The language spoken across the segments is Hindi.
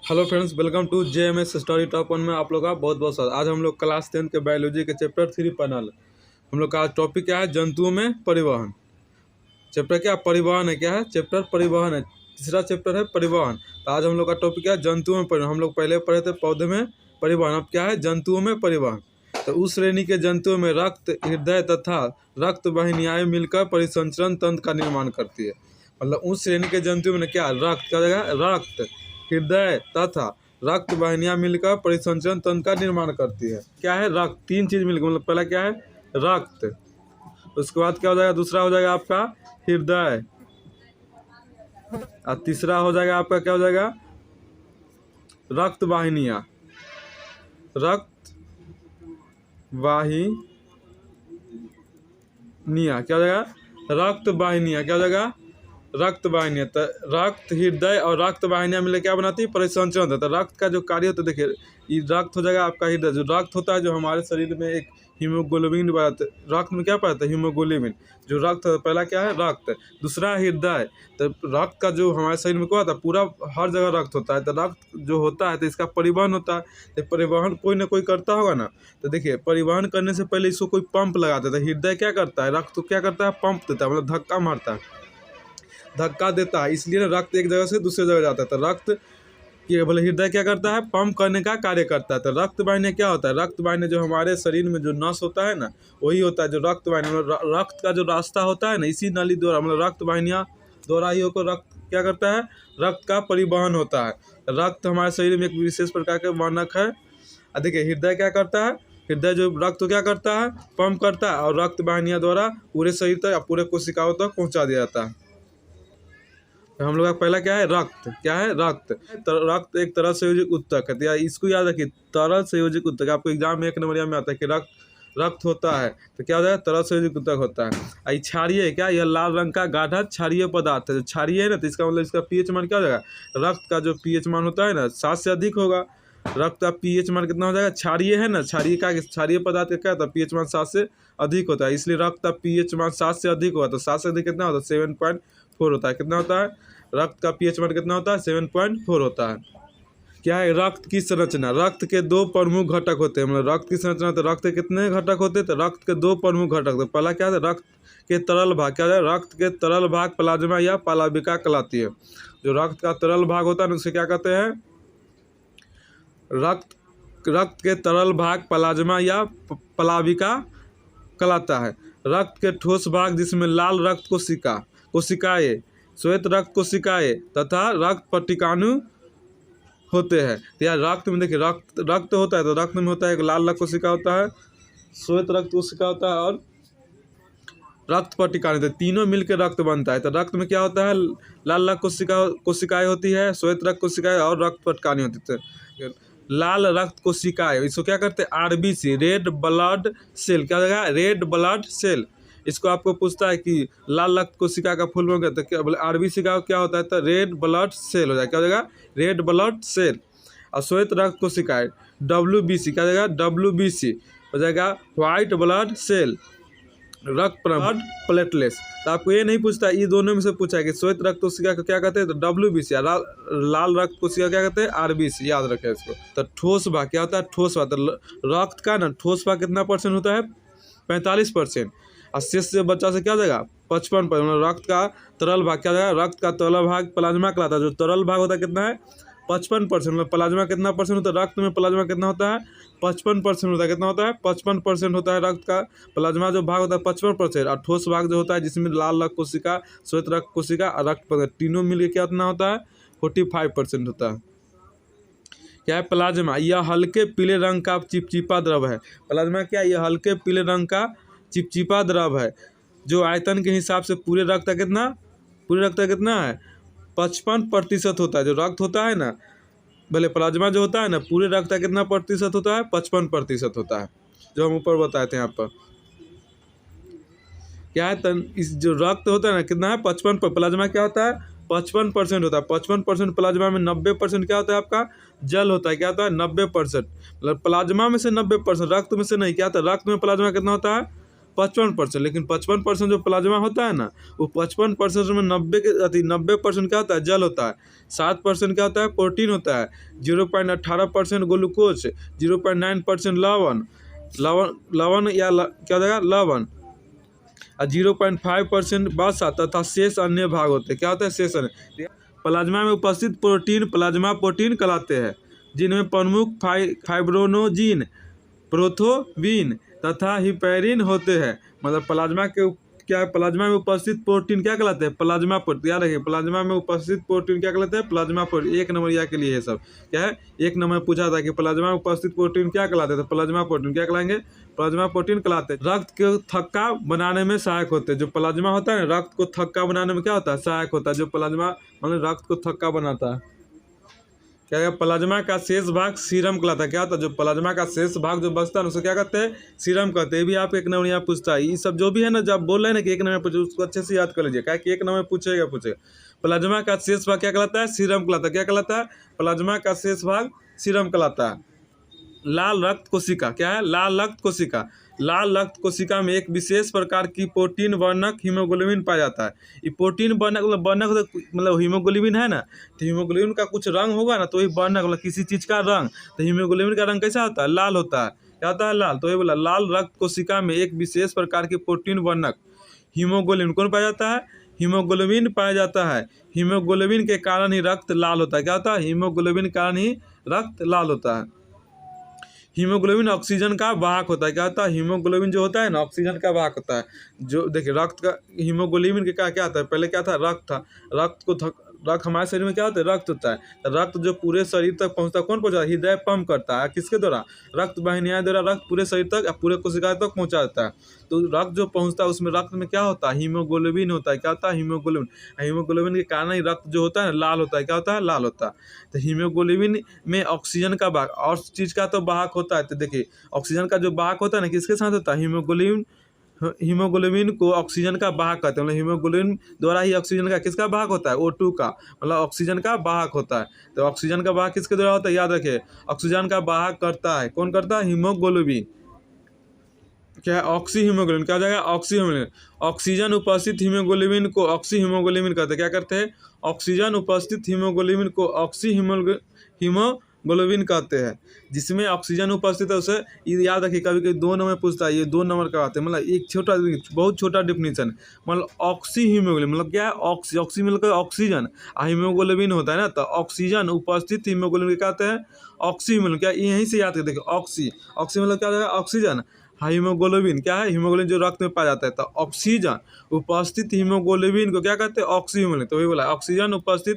Hello friends, welcome to JMS story top one में आप लोग का बहुत बहुत स्वागत। आज हम लोग क्लास 10 के बायोलॉजी के चैप्टर 3 पढ़ल। हम लोग का आज टॉपिक क्या है? जंतुओं में परिवहन। चैप्टर क्या परिवहन है? क्या है चैप्टर? परिवहन है। तीसरा चैप्टर है परिवहन। तो आज हम लोग का टॉपिक क्या है? जंतुओं में परिवहन। हम लोग पहले पढ़े थे पौधे में परिवहन, अब क्या है? जंतुओं में परिवहन। तो उस श्रेणी के जंतुओं में रक्त, हृदय तथा रक्त वाहिनियाँ मिलकर परिसंचरण तंत्र का निर्माण करती है। मतलब उस श्रेणी के जंतुओं में क्या रक्त, क्या जगह रक्त, हृदय तथा रक्त वाहिनियाँ मिलकर परिसंचरण तंत्र का निर्माण करती है। क्या है? रक्त। तीन चीज मिलकर, मतलब पहला क्या है? रक्त। उसके बाद क्या हो जाएगा? दूसरा हो जाएगा आपका हृदय, और तीसरा हो जाएगा आपका क्या हो जाएगा? रक्त वाहिनियाँ। रक्त वाहिनियाँ क्या हो जाएगा? रक्त वाहिनियाँ क्या हो जाएगा? रक्त वाहिनियाँ। तो रक्त, हृदय और रक्त वाहिनियाँ मिलकर क्या बनाती है? परिसंचरण। तो रक्त का जो कार्य होता है, देखिए ये रक्त हो जाएगा आपका हृदय। जो रक्त होता है, जो हमारे शरीर में एक हीमोग्लोबिन बनाता है। रक्त में क्या पाता है? हीमोग्लोबिन। जो रक्त है, पहला क्या है? रक्त। दूसरा है हृदय। तो रक्त का जो हमारे शरीर में क्या होता है? पूरा हर जगह रक्त होता है। तो रक्त जो होता है तो इसका परिवहन होता है। तो परिवहन कोई ना कोई करता होगा ना। तो देखिए परिवहन करने से पहले इसको कोई पंप लगाता है। हृदय क्या करता है? रक्त को क्या करता है? पंप देता है, मतलब धक्का मारता है, धक्का देता है। इसलिए ना रक्त एक जगह से दूसरी जगह जाता है। तो रक्त ये बोले हृदय क्या करता है? पंप करने का कार्य करता है। तो रक्त वाहिनी क्या होता है? रक्त वाहिनी जो हमारे शरीर में जो नस होता है ना, वही होता है जो रक्त वाहिनी। मतलब रक्त का जो रास्ता होता है ना, इसी नली द्वारा, मतलब रक्त वाहिनियाँ द्वारा ही होकर रक्त क्या करता है? रक्त का परिवहन होता है। रक्त हमारे शरीर में एक विशेष प्रकार का वर्णक है। देखिए हृदय क्या करता है? हृदय जो रक्त को क्या करता है? पंप करता है, और रक्त वाहिनियाँ द्वारा पूरे शरीर तक या पूरे कोशिकाओं तक पहुँचा दिया जाता है। तो हम लोग का पहला क्या है? रक्त। क्या है? रक्त। रक्त एक तरल संयोजक उत्तक है। तो यार इसको याद रखिए, तरल संयोजक उत्तक। आपको एग्जाम में 1 नंबर में आता है कि रक्त होता है तो क्या हो जाएगा? तरल संयोजक उत्तक होता है। क्षारीय है क्या? यह लाल रंग का गाढ़ा क्षारीय पदार्थ है। जो क्षारीय है ना, तो इसका मतलब इसका पीएच मान क्या हो जाएगा? रक्त का जो पीएच मान होता है ना, 7 से अधिक होगा। रक्त का पीएच मान कितना हो जाएगा? क्षारीय है ना, क्षारीय पदार्थ का क्या होता है? पीएच मान 7 से अधिक होता है। इसलिए रक्त का पीएच मान 7 से अधिक होगा। तो 7 से अधिक कितना होता है? 7.4 होता है। कितना होता है? रक्त का पीएच मान कितना होता है? 7.4 होता है। क्या है? रक्त की संरचना। रक्त के 2 प्रमुख घटक होते हैं। मतलब रक्त की संरचना, तो रक्त के कितने घटक होते हैं? तो रक्त के 2 प्रमुख घटक। तो पहला क्या है? रक्त के तरल भाग। क्या है? रक्त के तरल भाग प्लाज्मा या प्लाविका कहलाती है। जो रक्त का तरल भाग होता है उसे क्या कहते हैं? रक्त के तरल भाग प्लाज्मा या प्लाविका कहलाता है। रक्त के ठोस भाग जिसमें लाल रक्त कोशिकाएं, श्वेत रक्त कोशिकाएं तथा रक्त पट्टिकाणु होते हैं। तो यार रक्त में देखिए रक्त होता है, तो रक्त में होता है एक लाल रक्त कोशिका होता है, श्वेत रक्त कोशिका होता है और रक्त पट्टिकाणु। तो तीनों मिलकर रक्त बनता है। तो रक्त में क्या होता है? लाल रक्त कोशिकाएं होती है, श्वेत रक्त कोशिकाएं और रक्त पट्टिकाणु होती है। लाल रक्त कोशिकाएं, इसको क्या करते हैं? RBC, red blood cell. क्या होगा? Red blood cell. इसको आपको पूछता है कि लाल रक्त कोशिका का फुल फॉर्म क्या? तो क्या बोले? आरबीसी का क्या होता है? तो रेड ब्लड सेल हो जाएगा। क्या हो जाएगा? Red blood cell. और श्वेत रक्त कोशिकाएं डब्ल्यूबीसी। क्या हो जाएगा? डब्ल्यूबीसी हो जाएगा व्हाइट ब्लड सेल, रक्त ब्लड प्लेटलेट्स। तो आपको ये नहीं पूछता, ये दोनों में से पूछा है कि श्वेत रक्त कोशिका को क्या कहते हैं? तो डब्ल्यूबीसी। लाल रक्त कोशिका क्या कहते हैं? आरबीसी। याद रखें इसको। तो ठोस भाग क्या होता है? ठोस भाग। तो रक्त का ना ठोस भाग कितना % होता है? 45%। और शेष से बच्चा से क्या हो जाएगा? 55%। रक्त का तरल भाग क्या हो जाएगा? रक्त का तरल भाग प्लाज्मा कहलाता है। जो तरल भाग होता है कितना है? 55%। मतलब प्लाज्मा कितना % होता है? रक्त में प्लाज्मा कितना होता है? 55% होता है। कितना होता है? 55% होता है रक्त का प्लाज्मा जो भाग होता है 55%। और ठोस भाग जो होता है जिसमें लाल रक्त कोशिका, श्वेत रक्त कोशिका और रक्त तीनों मिलकर क्या कितना होता है? 45% होता है। क्या है? प्लाज्मा। यह हल्के पीले रंग का चिपचिपा द्रव है। प्लाज्मा क्या? यह हल्के पीले रंग का चिपचिपा द्रव है जो आयतन के हिसाब से पूरे रक्त का कितना है? 55% होता है। जो रक्त होता है ना, भले प्लाज्मा जो होता है ना, पूरे रक्त का कितना % होता है? 55% होता है, जो हम ऊपर बताए थे यहाँ पर। क्या है? इस जो रक्त होता है ना, कितना है? 55। प्लाज्मा क्या होता है? 55% होता है। 55% प्लाज्मा में 90% क्या होता है? आपका जल होता है। क्या होता है? 90%। मतलब प्लाज्मा में से 90%, रक्त में से नहीं। क्या होता है? रक्त में प्लाज्मा कितना होता है? 55%, लेकिन 55% जो प्लाज्मा होता है ना, वो 55% में 90% क्या होता है, जल होता है, 7% क्या होता है, प्रोटीन होता है, 0.18% ग्लूकोज, 0.9% लवण क्या हो जाएगा, लवण, और 0.5% वसा तथा शेष अन्य भाग होते हैं। क्या होता है, शेष अन्य। प्लाज्मा में उपस्थित प्रोटीन प्लाज्मा प्रोटीन कहलाते हैं, जिनमें प्रमुख फाइब्रोनोजिन, प्रोथोबिन तथा हिपैरिन होते हैं। मतलब प्लाज्मा के क्या है, प्लाज्मा में उपस्थित प्रोटीन क्या कहलाते हैं, प्लाज्मा प्रोटीन। याद रखिए, प्लाज्मा में उपस्थित प्रोटीन क्या कहलाते हैं, प्लाज्मा प्रोटीन। 1 नंबर के लिए ये सब क्या है, 1 नंबर पूछा था कि प्लाज्मा में उपस्थित प्रोटीन क्या कहलाते हैं, तो प्लाज्मा प्रोटीन क्या कहलाएंगे, प्लाज्मा प्रोटीन कहलाते हैं। रक्त को थक्का बनाने में सहायक होते हैं। जो प्लाज्मा होता है ना, रक्त को थक्का बनाने में क्या होता है, सहायक होता है। जो प्लाज्मा मतलब रक्त को थक्का बनाता है। क्या है, प्लाज्मा का शेष भाग सीरम कहलाता है। क्या होता है, जो प्लाज्मा का शेष भाग जो बचता है उसे क्या कहते हैं, सीरम कहते हैं। ये भी आप 1 नंबर यहाँ पूछता है। ये सब जो भी है ना, जब बोल रहे हैं ना कि 1 नंबर पूछे, उसको अच्छे से याद कर लीजिए, क्या कि 1 नंबर पूछेगा। प्लाज्मा का शेष भाग क्या कहलाता है, सीरम कहलाता है। क्या कहलाता है, प्लाज्मा का शेष भाग सीरम कहलाता है। लाल रक्त कोशिका क्या है, लाल रक्त कोशिका। लाल रक्त कोशिका में एक विशेष प्रकार की प्रोटीन वर्णक हीमोग्लोबिन पाया जाता है। ये प्रोटीन वर्णक मतलब हीमोग्लोबिन है ना, तो हीमोग्लोबिन का कुछ रंग होगा ना, तो वही वर्णक मतलब किसी चीज़ का रंग। तो हीमोग्लोबिन का रंग कैसा होता है, लाल होता है। क्या होता है, लाल। तो ये बोला, लाल रक्त कोशिका में एक विशेष प्रकार की प्रोटीन वर्णक हीमोग्लोबिन कौन पाया जाता है, हीमोग्लोबिन पाया जाता है। हीमोग्लोबिन के कारण ही रक्त लाल होता है। क्या होता है, हीमोग्लोबिन के कारण ही रक्त लाल होता है। हीमोग्लोबिन ऑक्सीजन का वाहक होता है। क्या होता है, हीमोग्लोबिन जो होता है ना, ऑक्सीजन का वाहक होता है। जो देखिए, रक्त का हीमोग्लोबिन के क्या आता है, पहले क्या था, रक्त था। रक्त हमारे शरीर में क्या होता है, रक्त होता है। तो रक्त जो पूरे शरीर तक पहुंचता है, कौन पहुंचाता है, हृदय पंप करता है। किसके द्वारा, रक्त वाहिनियां द्वारा रक्त पूरे शरीर तक या पूरे कोशिका तक पहुंचा देता है। तो रक्त जो पहुंचता है, उसमें रक्त में क्या होता है, हीमोग्लोबिन होता है। क्या होता है, हीमोग्लोबिन। हीमोग्लोबिन के कारण ही रक्त जो होता है लाल होता है। क्या होता है, लाल होता है। तो हीमोग्लोबिन में ऑक्सीजन का वाहक और चीज़ का तो वाहक होता है। तो देखिए, ऑक्सीजन का जो वाहक होता है ना, किसके साथ होता है, हीमोग्लोबिन को ऑक्सीजन का वाहक कहते हैं। मतलब हीमोग्लोबिन द्वारा ही ऑक्सीजन का किसका वाहक होता है, O2 का, मतलब ऑक्सीजन का वाहक होता है। तो ऑक्सीजन का वाहक किसके द्वारा होता है, याद रखिए, ऑक्सीजन का वाहक करता है, कौन करता है, हीमोग्लोबिन। क्या है, ऑक्सी हीमोग्लोबिन। क्या हो जाएगा, ऑक्सी हीमोग्लोबिन। ऑक्सीजन उपस्थित हीमोग्लोबिन को ऑक्सी हीमोग्लोबिन कहते हैं। क्या करते हैं, ऑक्सीजन उपस्थित हीमोग्लोबिन को ऑक्सी हीमोग्लोबिन कहते हैं। जिसमें ऑक्सीजन उपस्थित है उसे याद रखिए, कभी कभी 2 नंबर पूछता है, ये 2 नंबर का आते हैं। मतलब एक छोटा, बहुत छोटा डिफिनीशन, मतलब ऑक्सी हीमोग्लोबिन मतलब क्या है, ऑक्सी मतलब ऑक्सीजन, हीमोग्लोबिन होता है ना, तो ऑक्सीजन उपस्थित हीमोग्लोबिन कहते हैं ऑक्सी हीमोग्लोबिन। क्या यहीं से याद कर, देखिए, ऑक्सी मतलब क्या होगा, ऑक्सीजन। हीमोग्लोबिन क्या है, हीमोग्लोबिन जो रक्त में पाया जाता है। तो ऑक्सीजन उपस्थित हीमोग्लोबिन को क्या कहते हैं, ऑक्सी हीमोग्लोबिन। तो वही बोला, ऑक्सीजन उपस्थित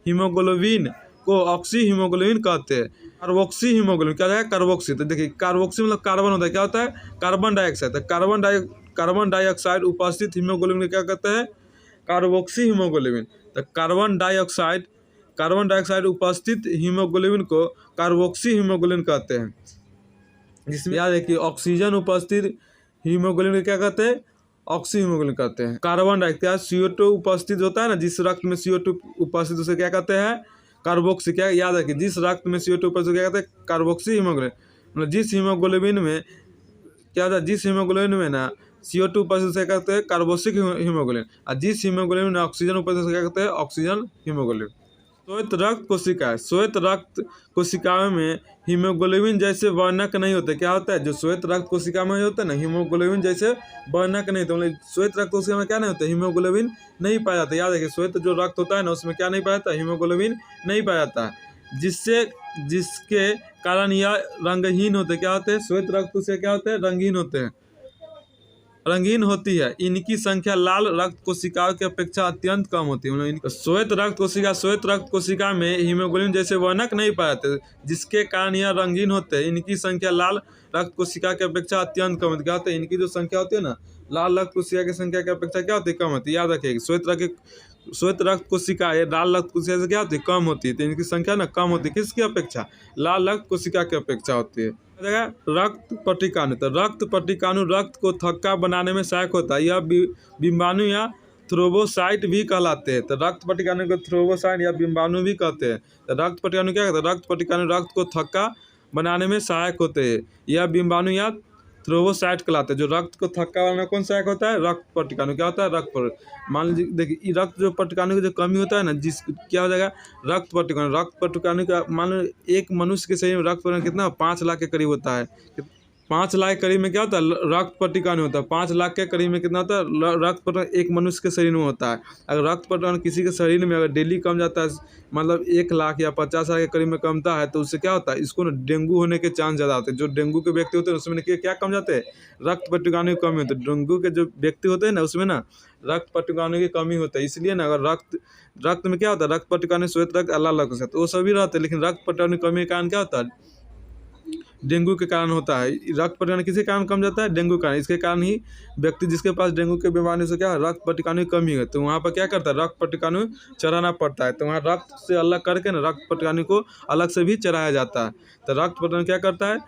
हीमोग्लोबिन को ऑक्सी हीमोग्लोबिन कहते हैं। कार्बोक्सी हीमोग्लोबिन क्या है, कार्बोक्सी। तो देखिए, कार्बोक्सी मतलब कार्बन होता है। क्या होता है, कार्बन डाइऑक्साइड। तो कार्बन डाइऑक्साइड उपस्थित हीमोग्लोबिन को क्या कहते हैं, कार्बोक्सी हीमोग्लोबिन। तो कार्बन डाइऑक्साइड उपस्थित हीमोग्लोबिन को कार्बोक्सी हीमोग्लोबिन कहते हैं। जिसमें याद है कि ऑक्सीजन उपस्थित हीमोग्लोबिन क्या कहते हैं, ऑक्सी हीमोग्लोबिन कहते हैं। कार्बन डाइऑक्साइड CO2 उपस्थित होता है ना, जिस रक्त में CO2 उपस्थित उसे क्या कहते हैं, कार्बोक्सी। क्या याद है कि जिस रक्त में CO2 उपस्थित क्या कहते हैं, कार्बोक्सी हीमोग्लोबिन। मतलब जिस हीमोग्लोबिन में क्या होता है, जिस हीमोग्लोबिन में ना CO2 उपस्थित उसे कहते हैं कार्बोक्सिक हीमोग्लोबिन, और जिस हीमोग्लोबिन में ऑक्सीजन उपस्थित क्या कहते हैं, ऑक्सीजन हीमोग्लोबिन। श्वेत रक्त कोशिकाएं, श्वेत रक्त कोशिकाओं में हीमोग्लोबिन जैसे वर्णक नहीं होते। क्या होता है, जो श्वेत रक्त कोशिका में होता है ना, हीमोग्लोबिन जैसे वर्णक नहीं होते। मतलब श्वेत रक्त कोशिका में क्या नहीं होता, हीमोग्लोबिन नहीं पाया जाता। याद रखिए, श्वेत जो रक्त होता है ना, उसमें क्या नहीं पाया जाता, हीमोग्लोबिन नहीं पाया जाता है। जिसके कारण यह रंगहीन होते। क्या होते हैं, श्वेत रक्त कोशिका क्या होते हैं, रंगीन होते हैं, रंगीन होती है। इनकी संख्या लाल रक्त कोशिकाओं की अपेक्षा अत्यंत कम होती है। मतलब श्वेत रक्त कोशिका में हीमोग्लोबिन जैसे वर्णक नहीं पाए जाते, जिसके कारण यह रंगीन होते हैं। इनकी संख्या लाल रक्त कोशिका की अपेक्षा अत्यंत कम होती है। क्या होता है, इनकी जो संख्या होती है ना, लाल रक्त कोशिका की संख्या की अपेक्षा क्या होती है, कम होती है। याद रखिएगा, श्वेत रक्त कोशिका लाल रक्त कोशिका से क्या होती है, कम होती है। तो इनकी संख्या ना कम होती है, किसकी अपेक्षा, लाल रक्त कोशिका की अपेक्षा होती है। रक्त पट्टिकाणु। तो रक्त पट्टिकाणु रक्त को थक्का बनाने में सहायक होता है। यह बिंबाणु या थ्रोम्बोसाइट भी कहलाते हैं। तो रक्त पट्टिकाणु को थ्रोम्बोसाइट या बिंबाणु भी कहते हैं। तो रक्त पट्टिकाणु क्या कहते हैं, रक्त पट्टिकाणु रक्त को थक्का बनाने में सहायक होते हैं। यह बिंबाणु या थ्रोम्बोसाइट कहलाते हैं। जो रक्त को थक्का बनाने कौन सहायक होता है? रक्त पटकानु। क्या होता है? रक्त पर। मान लीजिए देखिए रक्त जो पटकाने की जो कमी होता है ना, जिस क्या हो जाएगा? रक्त पटकाने का मान लो एक मनुष्य के शरीर में रक्त पटकाने कितना 5 लाख के करीब होता है। 5 लाख के करीब में क्या होता है? रक्त पटकाने होता है। 5 लाख के करीब में कितना होता है? रक्त पटकान एक मनुष्य के शरीर में होता है। अगर रक्त पटकान किसी के शरीर में अगर डेली कम जाता है, मतलब 1 लाख या 50 लाख के करीब में कमता है, तो उससे क्या होता है? इसको ना डेंगू होने के चांस ज़्यादा होते हैं। जो डेंगू के व्यक्ति होते हैं उसमें क्या कम जाते हैं? रक्त पटकाने की कमी होती है। डेंगू के जो व्यक्ति होते हैं ना, उसमें ना रक्त पटकाने की कमी होता है। इसलिए ना अगर रक्त में क्या होता है? रक्त पटकाने श्वेत रक्त अलग अलग हो सकता है, तो वो सभी रहते हैं, लेकिन रक्त पटकाने की कमी के कारण क्या होता है? डेंगू के कारण होता है। रक्त पटकाने किसी कारण कम जाता है? डेंगू कारण। इसके कारण ही व्यक्ति जिसके पास डेंगू की बीमारी से क्या है? रक्त पटकाने की कमी है, तो वहाँ पर क्या करता है? रक्त पटकाने चढ़ाना पड़ता है। तो वहाँ रक्त से अलग करके ना रक्त पटकाने को अलग से भी चढ़ाया जाता है। तो रक्त पटकाने क्या करता है?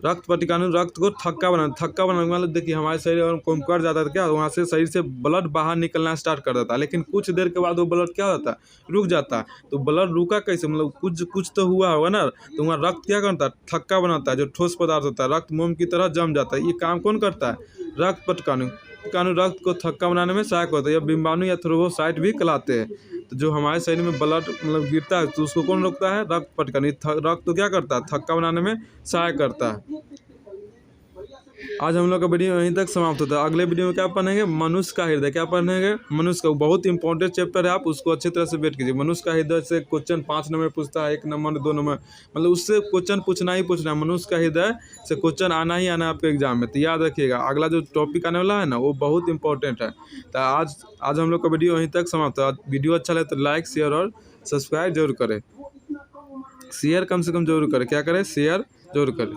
रक्त पटकाने रक्त को थक्का बनाने मतलब देखिए हमारे शरीर अगर कम कर जाता है तो क्या वहाँ से शरीर से ब्लड बाहर निकलना स्टार्ट कर देता है, लेकिन कुछ देर के बाद वो ब्लड क्या होता है? रुक जाता है। तो ब्लड रुका कैसे? मतलब कुछ तो हुआ होगा ना, तो वहाँ रक्त क्या करता है? थक्का बनाता है। जो ठोस पदार्थ होता है रक्त मोम की तरह जम जाता है। ये काम कौन करता है? रक्त पटकानु रक्त को थक्का बनाने में सहायक होता है। या बिम्बाणु या थ्रोम्बोसाइट भी कहलाते हैं। तो जो हमारे शरीर में ब्लड मतलब गिरता है तो उसको कौन रोकता है? रक्त पटकानु। रक्त तो क्या करता है? थक्का बनाने में सहायक करता है। आज हम लोग का वीडियो यहीं तक समाप्त होता है। अगले वीडियो में क्या पढ़ेंगे? मनुष्य का हृदय। क्या पढ़ेंगे? मनुष्य का बहुत इंपॉर्टेंट चैप्टर है, आप उसको अच्छी तरह से वेट कीजिए। मनुष्य का हृदय से क्वेश्चन 5 नंबर पूछता है, 1 नंबर 2 नंबर, मतलब उससे क्वेश्चन पूछना ही पूछना है। मनुष्य का हृदय से क्वेश्चन आना ही आना है आपके एग्जाम में, तो याद रखिएगा। अगला जो टॉपिक आने वाला है ना, वो बहुत इंपॉर्टेंट है। तो आज हम लोग का वीडियो यहीं तक समाप्त है। वीडियो अच्छा लगे तो लाइक शेयर और सब्सक्राइब जरूर करें। शेयर कम से कम जरूर करें। क्या करें? शेयर जरूर करें।